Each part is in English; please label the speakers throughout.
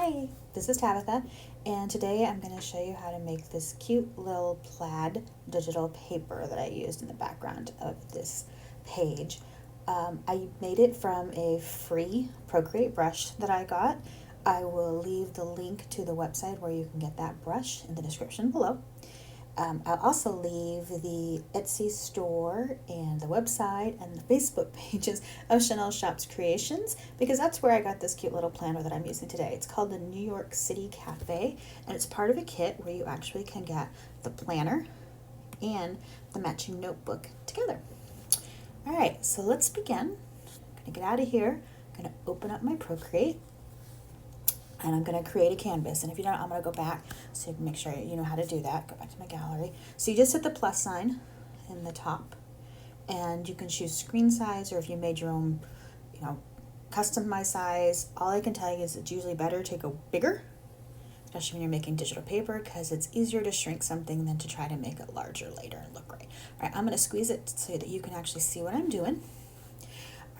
Speaker 1: Hi, this is Tabitha, and today I'm going to show you how to make this cute little plaid digital paper that I used in the background of this page. I made it from a free Procreate brush that I got. I will leave the link to the website where you can get that brush in the description below. I'll also leave the Etsy store and the website and the Facebook pages of Chanel Shops Creations because that's where I got this cute little planner that I'm using today. It's called the New York City Cafe, and it's part of a kit where you actually can get the planner and the matching notebook together. All right, so let's begin. I'm going to get out of here. I'm going to open up my Procreate. And I'm going to create a canvas. And if you don't, I'm going to go back so you can make sure you know how to do that. Go back to my gallery. So you just hit the plus sign in the top, and you can choose screen size, or if you made your own, customized size. All I can tell you is it's usually better to go bigger, especially when you're making digital paper, because it's easier to shrink something than to try to make it larger later and look great. All right, I'm going to squeeze it so that you can actually see what I'm doing.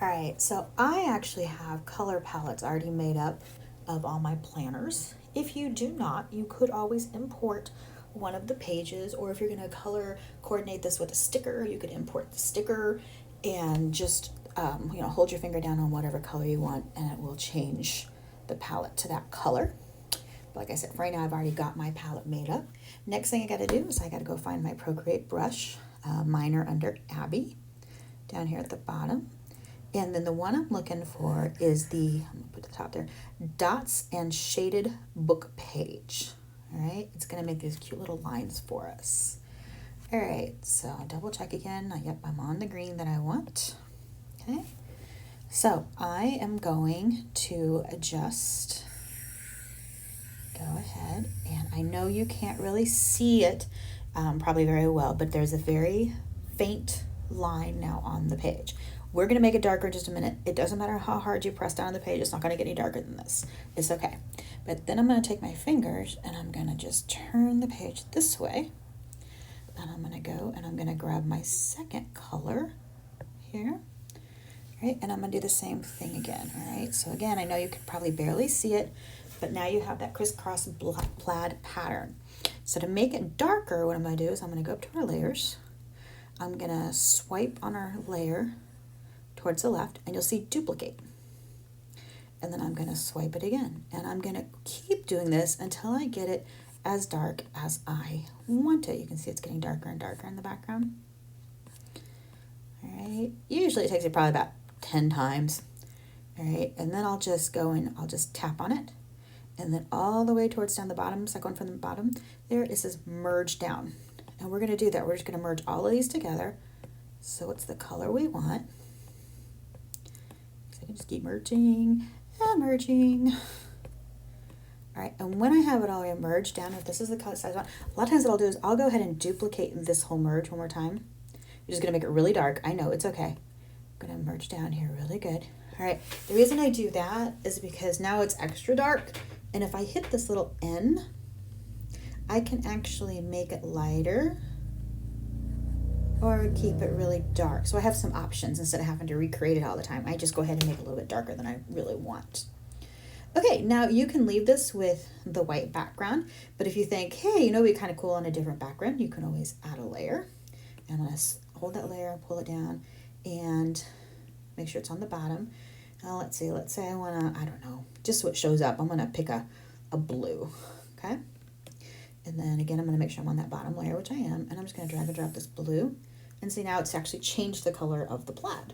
Speaker 1: All right, so I actually have color palettes already made up of all my planners. If you do not, you could always import one of the pages, or if you're going to color coordinate this with a sticker, you could import the sticker and just hold your finger down on whatever color you want, and it will change the palette to that color. But like I said, right now I've already got my palette made up. Next thing I got to do is I got to go find my Procreate brush. Mine are under Abby down here at the bottom. And then the one I'm looking for is I'm going to put the top there, dots and shaded book page. All right, it's going to make these cute little lines for us. All right, so I'll double check again. Yep, I'm on the green that I want. Okay, so I am going to just go ahead, and I know you can't really see it probably very well, but there's a very faint line now on the page. We're going to make it darker in just a minute. It doesn't matter how hard you press down on the page. It's not going to get any darker than this. It's okay. But then I'm going to take my fingers and I'm going to just turn the page this way. And I'm going to go and I'm going to grab my second color here. All right, and I'm going to do the same thing again. All right, so again, I know you could probably barely see it, but now you have that crisscross plaid pattern. So to make it darker, what I'm going to do is I'm going to go up to our layers. I'm going to swipe on our layer towards the left, and you'll see duplicate. And then I'm going to swipe it again, and I'm going to keep doing this until I get it as dark as I want it. You can see it's getting darker and darker in the background. All right, usually it takes you probably about 10 times. All right, and then I'll just go and I'll just tap on it, and then all the way towards down the bottom, so going from the bottom, there it says merge down. And we're going to do that. We're just going to merge all of these together. So it's the color we want. I can just keep merging and merging. All right, and when I have it all merged down, if this is the color size I want, a lot of times what I'll do is I'll go ahead and duplicate this whole merge one more time. You're just gonna make it really dark. I know, it's okay. I'm gonna merge down here really good. All right, the reason I do that is because now it's extra dark, and if I hit this little N, I can actually make it lighter or keep it really dark. So I have some options instead of having to recreate it all the time. I just go ahead and make it a little bit darker than I really want. Okay, now you can leave this with the white background, but if you think, hey, it'd be kind of cool on a different background, you can always add a layer. And I'm gonna hold that layer, pull it down, and make sure it's on the bottom. Now let's say I wanna, I don't know, just what shows up. I'm gonna pick a blue, okay? And then again, I'm gonna make sure I'm on that bottom layer, which I am, and I'm just gonna drag and drop this blue. And see, now it's actually changed the color of the plaid.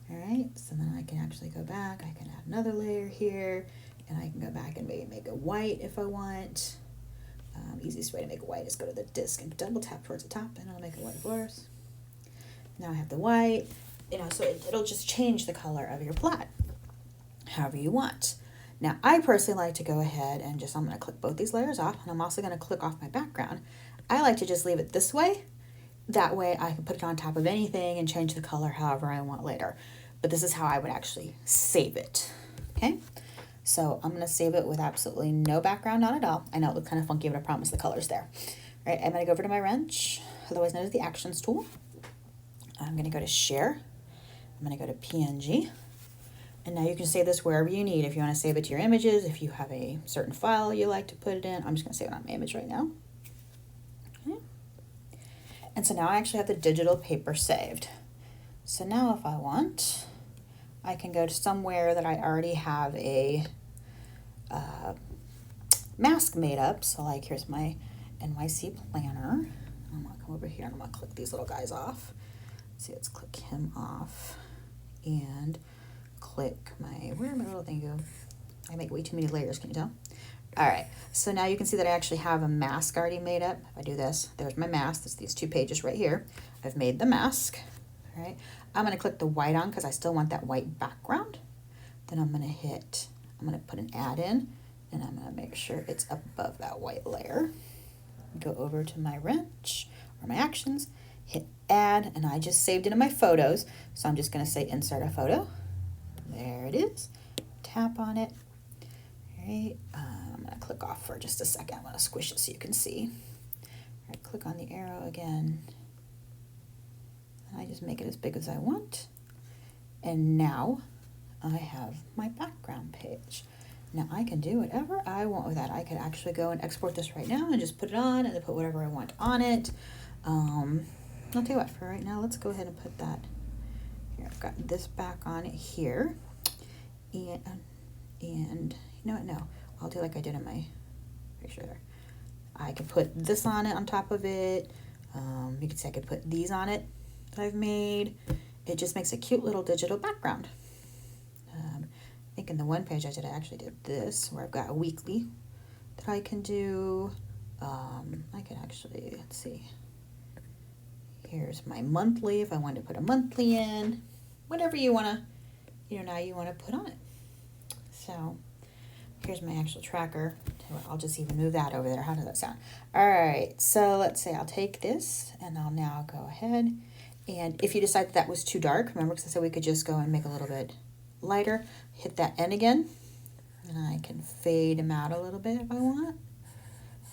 Speaker 1: All right, so then I can actually go back. I can add another layer here, and I can go back and maybe make it white if I want. Easiest way to make it white is go to the disc and double tap towards the top, and it'll make it white for us. Now I have the white, so it'll just change the color of your plaid, however you want. Now, I personally like to go ahead and I'm going to click both these layers off, and I'm also going to click off my background. I like to just leave it this way. That way I can put it on top of anything and change the color however I want later. But this is how I would actually save it, okay? So I'm going to save it with absolutely no background on at all. I know it looks kind of funky, but I promise the color's there. All right, I'm going to go over to my wrench, otherwise known as the Actions tool. I'm going to go to Share. I'm going to go to PNG. And now you can save this wherever you need. If you want to save it to your images, if you have a certain file you like to put it in. I'm just going to save it on my image right now. Okay. And so now I actually have the digital paper saved. So now if I want, I can go to somewhere that I already have a mask made up. So like here's my NYC planner. I'm going to come over here and I'm going to click these little guys off. See, let's click him off and click where did my little thing go? I make way too many layers, can you tell? All right, so now you can see that I actually have a mask already made up. If I do this, there's my mask. That's these 2 pages right here. I've made the mask, all right? I'm gonna click the white on because I still want that white background. Then I'm gonna put an add in and I'm gonna make sure it's above that white layer. Go over to my wrench or my actions, hit add, and I just saved it in my photos. So I'm just gonna say insert a photo. There it is. Tap on it. All right. I'm going to click off for just a second. I'm going to squish it so you can see. All right, click on the arrow again. I just make it as big as I want. And now I have my background page. Now I can do whatever I want with that. I could actually go and export this right now and just put it on and then put whatever I want on it. I'll tell you what, for right now, let's go ahead and put that here. I've got this back on it here. And you know what, no, I'll do like I did in my picture there. I could put this on it on top of it. You could say I could put these on it that I've made. It just makes a cute little digital background. I think in the one page I actually did this, where I've got a weekly that I can do. I can actually, let's see. Here's my monthly, if I wanted to put a monthly in. Whatever you want to, now you want to put on it. So here's my actual tracker. I'll just even move that over there. How does that sound? All right, so let's say I'll take this and I'll now go ahead. And if you decide that was too dark, remember, because I said we could just go and make a little bit lighter, hit that N again. And I can fade him out a little bit if I want.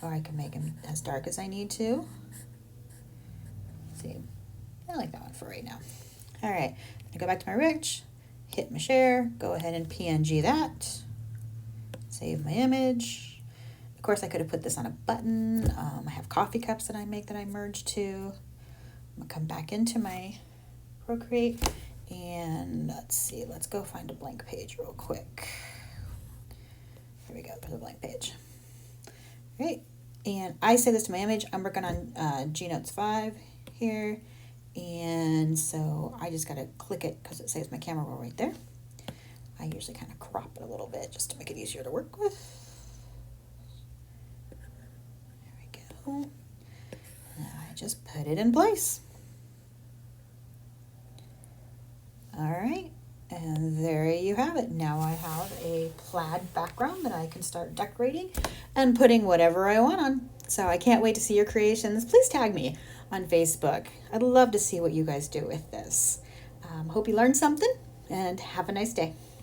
Speaker 1: Or I can make him as dark as I need to. Let's see, I like that one for right now. All right, I go back to my rich. Hit my share, go ahead and PNG that, save my image. Of course, I could have put this on a button. I have coffee cups that I make that I merge to. I'm gonna come back into my Procreate and let's see, let's go find a blank page real quick. Here we go, there's a blank page. Great, and I save this to my image. I'm working on G Notes 5 here. And so I just got to click it because it saves my camera roll right there. I usually kind of crop it a little bit just to make it easier to work with. There we go. Now I just put it in place. All right, and there you have it. Now I have a plaid background that I can start decorating and putting whatever I want on. So I can't wait to see your creations. Please tag me on Facebook. I'd love to see what you guys do with this. Hope you learned something and have a nice day.